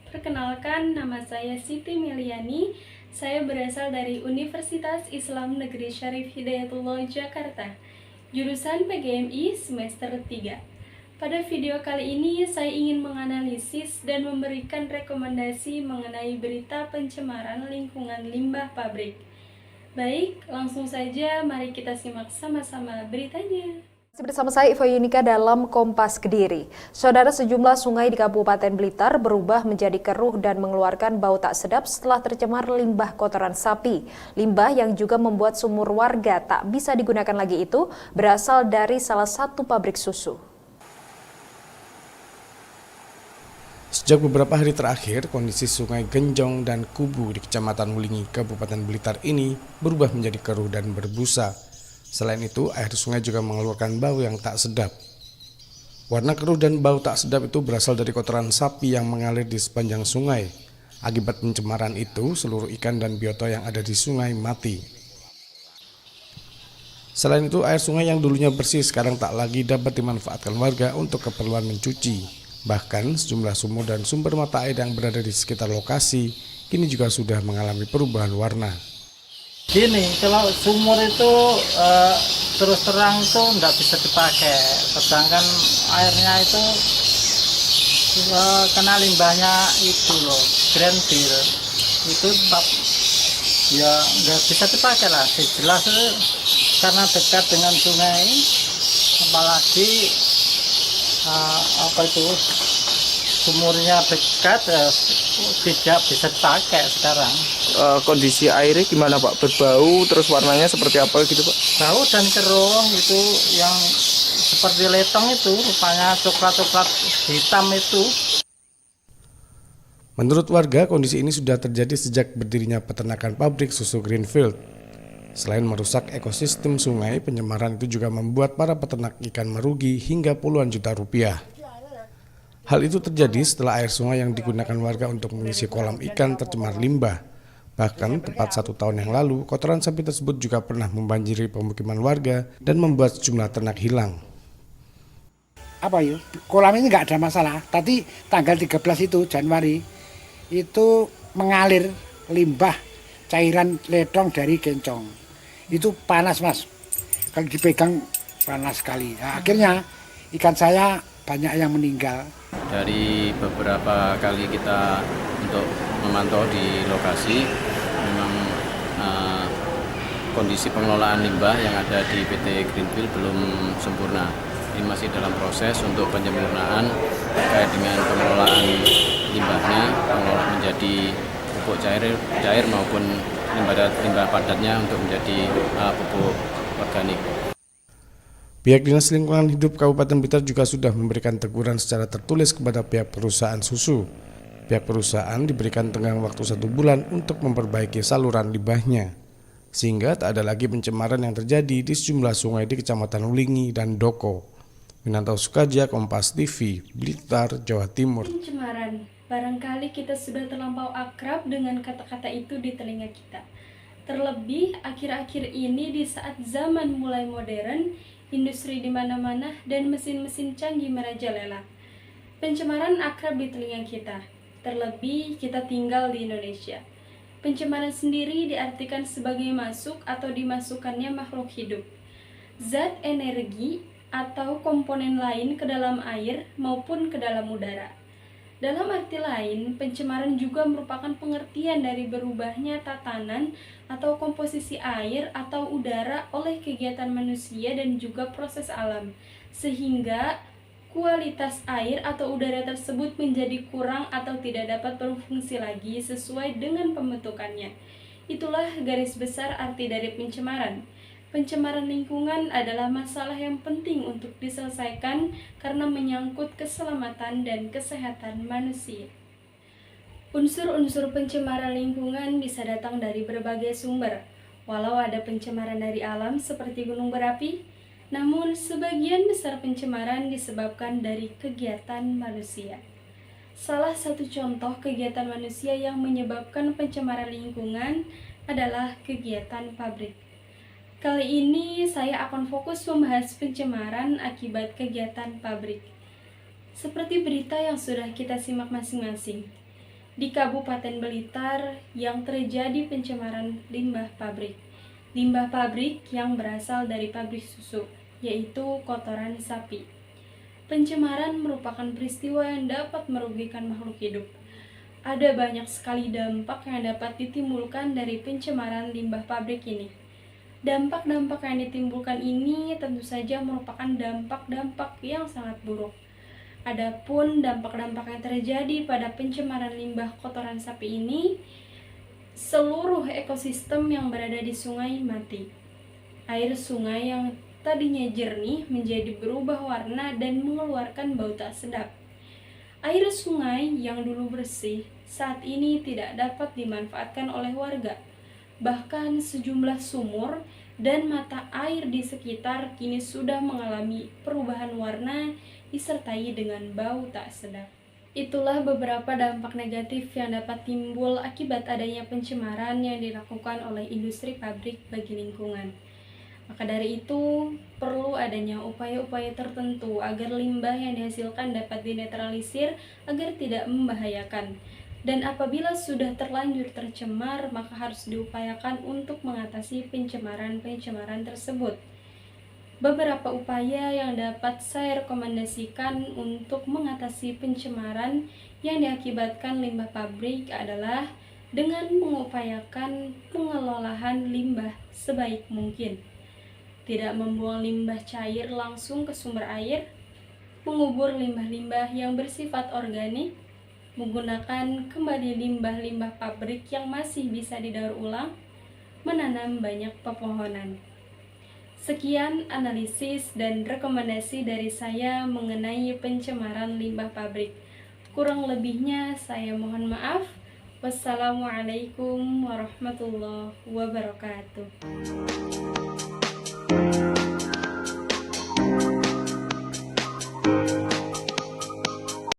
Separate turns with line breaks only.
Perkenalkan, nama saya Siti Meliani. Saya berasal dari Universitas Islam Negeri Syarif Hidayatullah, Jakarta. Jurusan PGMI semester 3. Pada video kali ini, saya ingin menganalisis dan memberikan rekomendasi mengenai berita pencemaran lingkungan limbah pabrik. Baik, langsung saja mari kita simak sama-sama beritanya.
Bersama saya Iva Yunika dalam Kompas Kediri. Saudara, sejumlah sungai di Kabupaten Blitar berubah menjadi keruh dan mengeluarkan bau tak sedap setelah tercemar limbah kotoran sapi. Limbah yang juga membuat sumur warga tak bisa digunakan lagi itu berasal dari salah satu pabrik susu.
Sejak beberapa hari terakhir, kondisi sungai Genjong dan Kubu di Kecamatan Wulingi, Kabupaten Blitar ini berubah menjadi keruh dan berbusa. Selain itu, air sungai juga mengeluarkan bau yang tak sedap. Warna keruh dan bau tak sedap itu berasal dari kotoran sapi yang mengalir di sepanjang sungai. Akibat pencemaran itu, seluruh ikan dan biota yang ada di sungai mati. Selain itu, air sungai yang dulunya bersih sekarang tak lagi dapat dimanfaatkan warga untuk keperluan mencuci. Bahkan, sejumlah sumur dan sumber mata air yang berada di sekitar lokasi kini juga sudah mengalami perubahan warna.
Gini, kalau sumur itu terus terang itu nggak bisa dipakai, sedangkan airnya itu kena limbahnya itu loh, grantil itu tetap ya nggak bisa dipakai lah. Jelas karena dekat dengan sungai, apalagi sumurnya dekat, tidak bisa dipakai sekarang.
Kondisi airnya gimana Pak? Berbau, terus warnanya seperti apa gitu Pak?
Bau dan keruh itu yang seperti letong itu, rupanya coklat-coklat hitam itu.
Menurut warga, kondisi ini sudah terjadi sejak berdirinya peternakan pabrik susu Greenfield. Selain merusak ekosistem sungai, pencemaran itu juga membuat para peternak ikan merugi hingga puluhan juta rupiah. Hal itu terjadi setelah air sungai yang digunakan warga untuk mengisi kolam ikan tercemar limbah. Bahkan tepat 1 tahun yang lalu, kotoran sapi tersebut juga pernah membanjiri pemukiman warga dan membuat sejumlah ternak hilang.
Kolam ini nggak ada masalah. Tadi tanggal 13 itu Januari itu mengalir limbah cairan ledong dari Gencong. Itu panas mas, kalau dipegang panas sekali. Nah, akhirnya ikan saya banyak yang meninggal.
Dari beberapa kali kita untuk memantau di lokasi, memang kondisi pengelolaan limbah yang ada di PT Greenfield belum sempurna. Ini masih dalam proses untuk penyempurnaan terkait dengan pengelolaan limbahnya, pengelolaan menjadi pupuk cair maupun limbah padatnya untuk menjadi pupuk organik.
Pihak Dinas Lingkungan Hidup Kabupaten Blitar juga sudah memberikan teguran secara tertulis kepada pihak perusahaan susu. Pihak perusahaan diberikan tenggang waktu 1 bulan untuk memperbaiki saluran limbahnya, sehingga tak ada lagi pencemaran yang terjadi di sejumlah sungai di Kecamatan Wulingi dan Doko. Winanto Sukaja, Kompas TV, Blitar, Jawa Timur.
Pencemaran, barangkali kita sudah terlampau akrab dengan kata-kata itu di telinga kita. Terlebih akhir-akhir ini di saat zaman mulai modern, industri di mana-mana dan mesin-mesin canggih merajalela. Pencemaran akrab di telinga kita, terlebih kita tinggal di Indonesia. Pencemaran sendiri diartikan sebagai masuk atau dimasukkannya makhluk hidup, zat energi atau komponen lain ke dalam air maupun ke dalam udara. Dalam arti lain, pencemaran juga merupakan pengertian dari berubahnya tatanan atau komposisi air atau udara oleh kegiatan manusia dan juga proses alam, sehingga kualitas air atau udara tersebut menjadi kurang atau tidak dapat berfungsi lagi sesuai dengan pembentukannya. Itulah garis besar arti dari pencemaran. Pencemaran lingkungan adalah masalah yang penting untuk diselesaikan karena menyangkut keselamatan dan kesehatan manusia. Unsur-unsur pencemaran lingkungan bisa datang dari berbagai sumber. Walau ada pencemaran dari alam seperti gunung berapi, namun sebagian besar pencemaran disebabkan dari kegiatan manusia. Salah satu contoh kegiatan manusia yang menyebabkan pencemaran lingkungan adalah kegiatan pabrik. Kali ini saya akan fokus membahas pencemaran akibat kegiatan pabrik. Seperti berita yang sudah kita simak masing-masing, di Kabupaten Blitar yang terjadi pencemaran limbah pabrik. Limbah pabrik yang berasal dari pabrik susu, yaitu kotoran sapi. Pencemaran merupakan peristiwa yang dapat merugikan makhluk hidup. Ada banyak sekali dampak yang dapat ditimbulkan dari pencemaran limbah pabrik ini. Dampak-dampak yang ditimbulkan ini tentu saja merupakan dampak-dampak yang sangat buruk. Adapun dampak-dampak yang terjadi pada pencemaran limbah kotoran sapi ini, seluruh ekosistem yang berada di sungai mati. Air sungai yang tadinya jernih menjadi berubah warna dan mengeluarkan bau tak sedap. Air sungai yang dulu bersih saat ini tidak dapat dimanfaatkan oleh warga. Bahkan sejumlah sumur dan mata air di sekitar kini sudah mengalami perubahan warna disertai dengan bau tak sedap. Itulah beberapa dampak negatif yang dapat timbul akibat adanya pencemaran yang dilakukan oleh industri pabrik bagi lingkungan. Maka dari itu, perlu adanya upaya-upaya tertentu agar limbah yang dihasilkan dapat dinetralisir agar tidak membahayakan. Dan apabila sudah terlanjur tercemar, maka harus diupayakan untuk mengatasi pencemaran-pencemaran tersebut. Beberapa upaya yang dapat saya rekomendasikan untuk mengatasi pencemaran yang diakibatkan limbah pabrik adalah dengan mengupayakan pengelolaan limbah sebaik mungkin. Tidak membuang limbah cair langsung ke sumber air, mengubur limbah-limbah yang bersifat organik, menggunakan kembali limbah-limbah pabrik yang masih bisa didaur ulang, menanam banyak pepohonan. Sekian analisis dan rekomendasi dari saya mengenai pencemaran limbah pabrik. Kurang lebihnya saya mohon maaf. Wassalamualaikum warahmatullahi wabarakatuh.